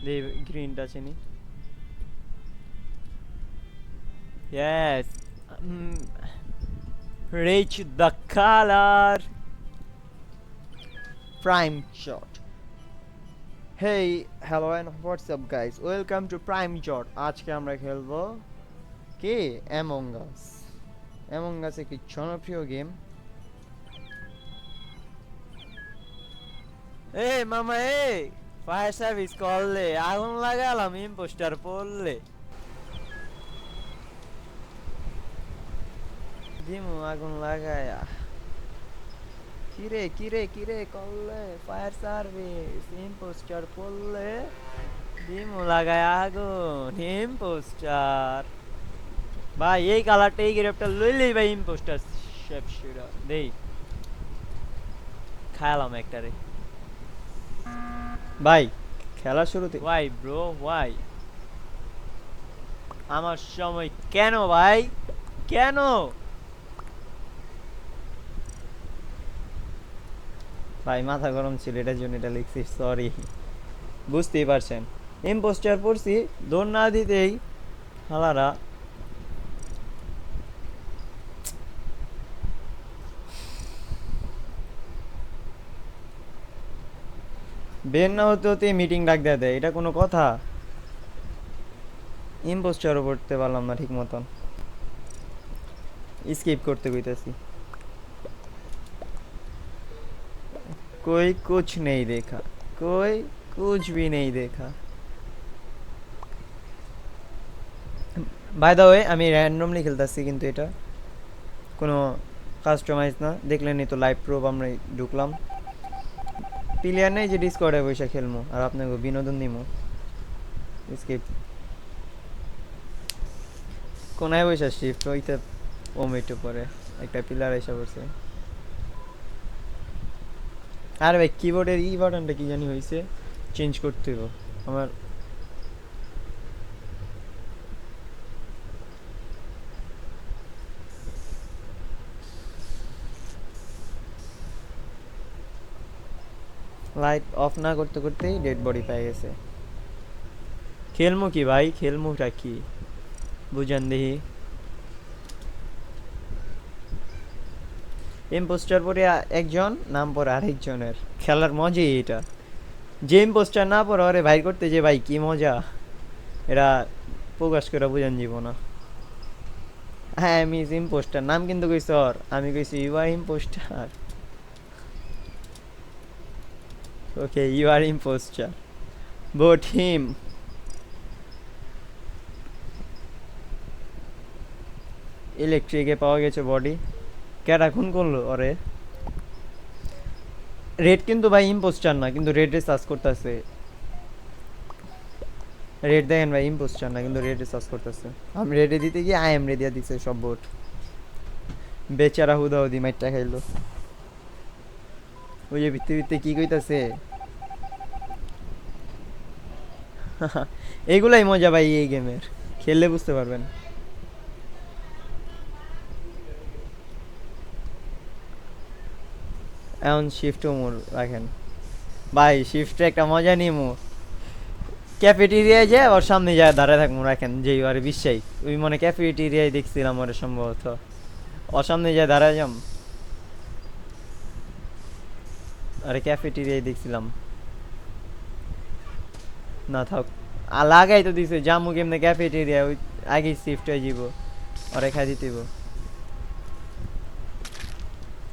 দে গ্রিনটা চিনি। Yes. Mm, reach the color. Prime shot. Hey, hello and what's up guys? Welcome to Prime Shot. আজকে আমরা খেলবো কি Among Us. Among Us একটি জনপ্রিয় গেম। এই মামা এই ফায়ার সার্ভিস করলে আগুন লাগালাম ইম্পোস্টার পড়লে দিমু আগুন লাগায়া কিরে কিরে কিরে করলে ফায়ার সার্ভিস ইম্পোস্টার পড়লে দিমু লাগায় আগুন ইম্পোস্টার ভাই এই কালারটা এই গ্রেপটা লইলেই ভাই ইম্পোস্টার শেপ শিরা দেই খাইলাম একটারে ভাই খেলা শুরুতে ওয়াই ব্রো ওয়াই আমার সময় কেন ভাই কেন ভাই মাথা গরম ছিল এটার জন্য এটা লিখছি সরি বুঝতেই পারছেন ইম্পোস্টার পড়ছি দৌড় না দিতেই হালারা বের না হতে হতে মিটিং ডাক দেয় এটা কোনো কথা ইম্পোস্টারও পড়তে পারলাম না ঠিক মতন স্কিপ করতে কইতাছি कोई कुछ नहीं देखा कोई कुछ भी नहीं देखा বাই দ্য ওয়ে আমি র্যান্ডমলি খেলতেছি কিন্তু এটা কোনো কাস্টমাইজ না দেখলেনই তো লাইভ প্রুফ আমরা ঢুকলাম প্লেয়ার নেই যে ডিসকর্ডে বসে খেলবো আর আপনাকে বিনোদন দিমু স্কিপ কোনায় বসে শিফট হইতে ওমেটো পরে একটা প্লেয়ার এসে পড়ছে আর ভাই কিবোর্ডের ই বাটনটা কি জানি হয়েছে চেঞ্জ করতে হবে আমার লাইট অফ না করতে করতেই ডেড বডি পেয়ে গেছে খেলমু কি ভাই খেলমুটা কি বুঝান দেখি ইম্পোস্টার পরে একজন নাম পরে আরেকজনের খেলার মজাই এটা যে ইম্পোস্টার না পরে ওরে ভাই করতে যে ভাই কি মজা এটা প্রকাশ করে বুঝান যাব না হ্যাঁ আমি ইম্পোস্টার নাম কিন্তু কইছি ওর আমি কইছি you are impostor okay you are impostor vote him ইলেকট্রিকে পাওয়া গেছে বডি কেডা খুন করলো ওরে রেড কিন্তু ভাই ইম্পোস্টার না কিন্তু রেডে সার্চ করতেছে রেড দেখেন ভাই ইম্পোস্টার না কিন্তু রেডে সার্চ করতেছে আমি রেডে দিতে গিয়ে আই এম রেডিয়া দিছে সব ভোট বেচারা হুদাহুদি মাইটটা খাইলো ওই যে ভিত্তি ভিত্তি কি কইতাছে এইগুলাই মজা ভাই এই গেমের খেললে বুঝতে পারবেন এখন শিফট মোর রাখেন ভাই শিফটে একটা মজা নিমু ক্যাফেটেরিয়ায় যায় ওর সামনে যায় দাঁড়ায় থাকবো রাখেন যেই আরে বিশ্বাই ওই মনে ক্যাফেটেরিয়ায় দেখছিলাম ওরে সম্ভবত ওর সামনে যায় দাঁড়ায় যাম আরে ক্যাফেটেরিয়ায় দেখছিলাম না থাক লাগাই তো দিছে জামু কেমনে ক্যাফেটেরিয়া ওই আগেই শিফট হয়ে যাব ওরে খাই দিতে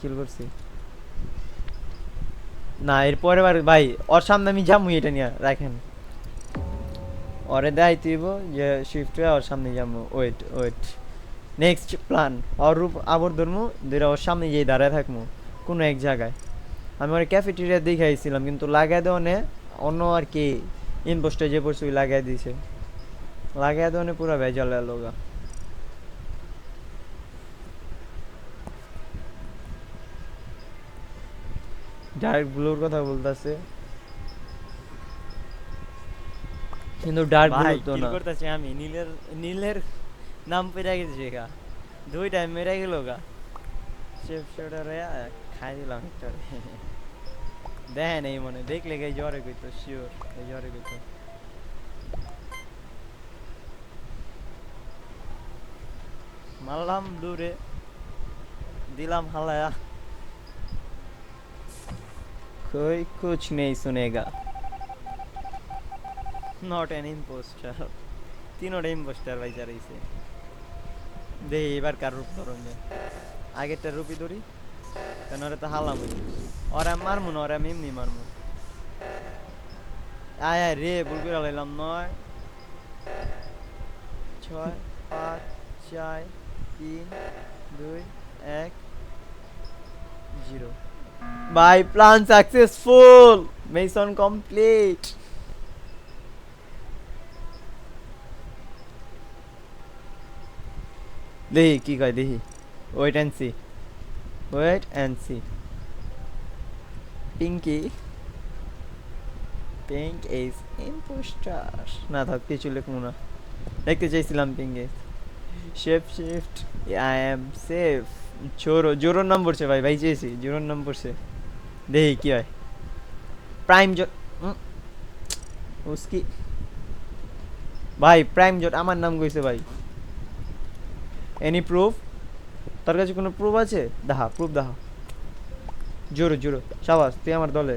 কিল করছি না এরপরে বার ভাই ওর সামনে আমি যামু এটা নিয়ে রাখেন ওরে দেয় তুইব যে শিফট হয়ে ওর সামনে যাবো ওয়েট ওয়েট নেক্সট প্ল্যান ওর রূপ আবার ধরমু দুইটা ওর সামনে যেয়ে দাঁড়ায় থাকবো কোনো এক জায়গায় আমি ওর ক্যাফেটেরিয়া দেখাইছিলাম কিন্তু লাগাই দেওয়ানে অন্য আর কি ইনপোস্টে যে পড়ছে ওই লাগাই দিয়েছে লাগাই দেওয়ানে পুরো ভেজাল লোগা ডার্ক ব্লুর কথা বলতেছে কিন্তু ডার্ক ব্লু তো না করতেছি আমি নীলের নীলের নাম পেরা গেছে কা দুইটা মেরা গেল গা শেফ শটারে খাই দিলাম একটা দেখেন এই মনে দেখলে গাই জ্বরে কইতো শিওর এই জ্বরে কইতো মারলাম দূরে, দিলাম হালায়া, कोई कुछ नहीं सुनेगा। Not an impostor. তিনোটা ইম্পোস্টার ভাই চারাইছে। দে এবার কার রূপ ধরন যায়, আগেরটা রূপই ধরি, কেন ওরা তো হালাম হই। ওরা মারমু না, ওরা আমি এমনি মারমু। আয় আয় রে, ভুল করে লাইলাম। 9 6 5 4 3 2 1 0। ভাই প্ল্যান সাকসেসফুল, মিশন কমপ্লিট। দেখি কি কয়, দেখি। Wait and see, wait and see. Pinki, pink is impostor. না থাক, কিছু লিখবো না, দেখতে চাইছিলাম পিঙ্কে। Chef shift, I am safe. Zoro, জোরোর নাম পড়ছে ভাই, ভাই চেয়েছি জোরোর নাম পড়ছে। দেখি কি হয়। প্রাইম জোট, উস্কি ভাই, প্রাইম জোট আমার নাম কইছে ভাই। Any proof? তোর কাছে কোনো প্রুফ আছে? দেখা, প্রুফ দেখা। জোরো জোরো, সাবাস, তুই আমার দলে।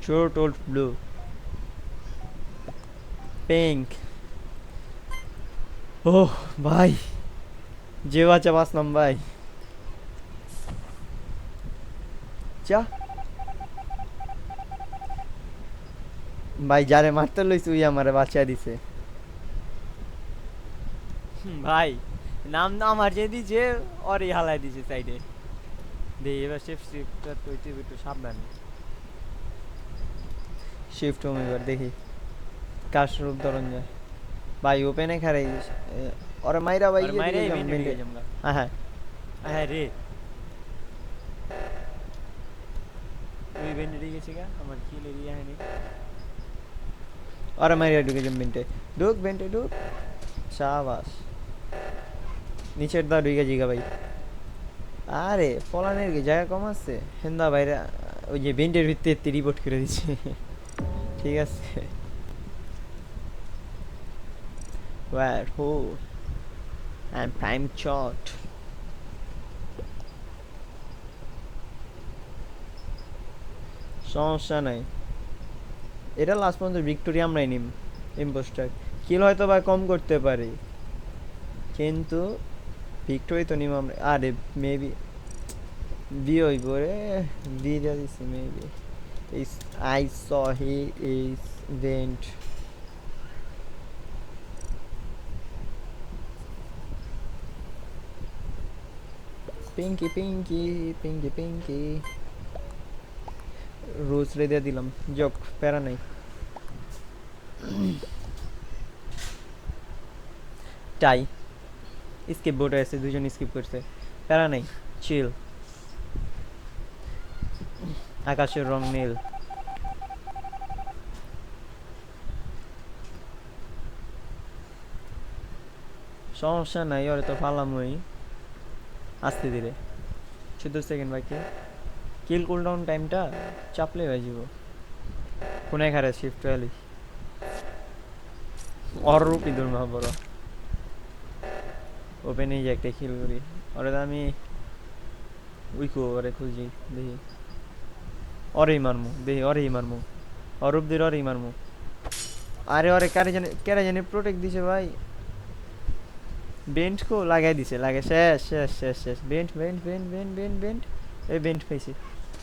জোরো টোল্ড ব্লু, পিঙ্ক। ওহ ভাই, যে বাচ্চা বাঁচলাম ভাই। চা ভাই, যারে মারতে লইছি ওই আমারে বাঁচিয়া দিছে। ভাই নাম না আমার যে দিছে, ওরই হালাই দিছে সাইডে। দে এবার শিফট শিফট একটু সাবধান। শিফট হোম এবার দেখি কার রূপ ধরন যায়। ভাই ওপেনে খারাই ওরে মাইরা ভাই, মাইরে ইয়ে ইভেন্ট দিকে হয়ে যাম। যামগা। হ্যাঁ হ্যাঁ, হ্যাঁ রে, ওই ইভেন্ট হয়ে গেছে গা, আমার কিল এরিয়া হয়নি। ওরে মাইরা ঢুকে যাম বেন্টে। ঢুক বেন্টে ঢুক, সাবাস। নিচের দা ঢুকে জিগা ভাই। আরে ফলানের কি জায়গা কম আছে হেন্দা ভাইরা, ওই যে বেন্টের ভিত্তিতে রিপোর্ট করে দিচ্ছে। ঠিক আছে। Where who and prime shot। সমস্যা নাই, এটা লাস্ট পর্যন্ত ভিক্টোরিয়া আমরাই নিম। ইম্পোস্টার কিল হয়তো বা কম করতে পারি, কিন্তু ভিক্টোরি তো নিম আমরা। আরে মেবি বি হইব রে, বি দিয়া দিছি মেবি। ইস, I saw he is vent. Pinki Pinki Pinki Pinki, রোজ রে দিয়ে দিলাম, যোগ প্যারা নাই। টাই, স্কিপ বোর্ডে আছে, দুজন স্কিপ করছে, প্যারা নাই, চিল। আকাশের রং নীল। সমস্যা নাই, ওরে তো পালামই আস্তে ধীরে। 14 সেকেন্ড বাকি। কিল কুলডাউন টাইমটা চাপলে হয়ে যাব। কোনে খারে শিফট আলি অর রূপই দুর্মা বড়। ওপেনে যে একটা কিল করি, ওরে তো আমি উইকো ওরে খুঁজি, দেখি ওরেই মারমু, দেখি ওরেই মারমু, অরূপ দিয়ে ওরেই মারমু। আরে ওরে কারে জানি প্রোটেক্ট দিছে ভাই। বেন্ট কো লাগাই দিছে, লাগে শেষ শেষ শেষ শেষ। Bent bent bent bent bent bent, এই বেন্ট পাইছি।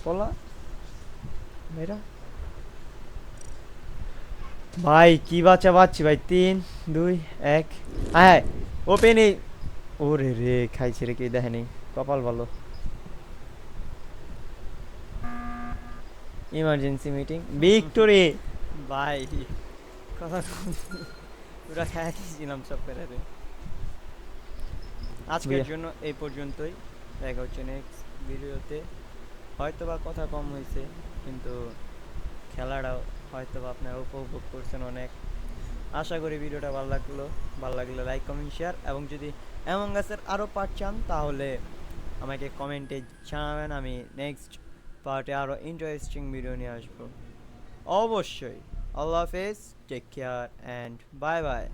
পলা মেরা ভাই, কি বাচ্চা বাচ্চি ভাই। 3 2 1, হ্যাঁ ওপেন এই। ওরে রে, খাইছে রে, কে দেখেনি, কপাল ভালো। Emergency meeting victory. ভাই কথা পুরা খাই দিয়েছিলাম সব পেরারে। আজকের জন্য এই পর্যন্তই, দেখা হচ্ছে নেক্সট ভিডিওতে। হয়তো বা কথা কম হয়েছে, কিন্তু খেলাটাও হয়তো বা আপনারা উপভোগ করছেন অনেক। আশা করি ভিডিওটা ভালো লাগলো। ভালো লাগলে লাইক কমেন্ট শেয়ার, এবং যদি অ্যামং আসের আরও পার্ট চান তাহলে আমাকে কমেন্টে জানাবেন। আমি নেক্সট পার্টে আরও ইন্টারেস্টিং ভিডিও নিয়ে আসবো অবশ্যই। আল্লাহ হাফেজ, take care and bye by.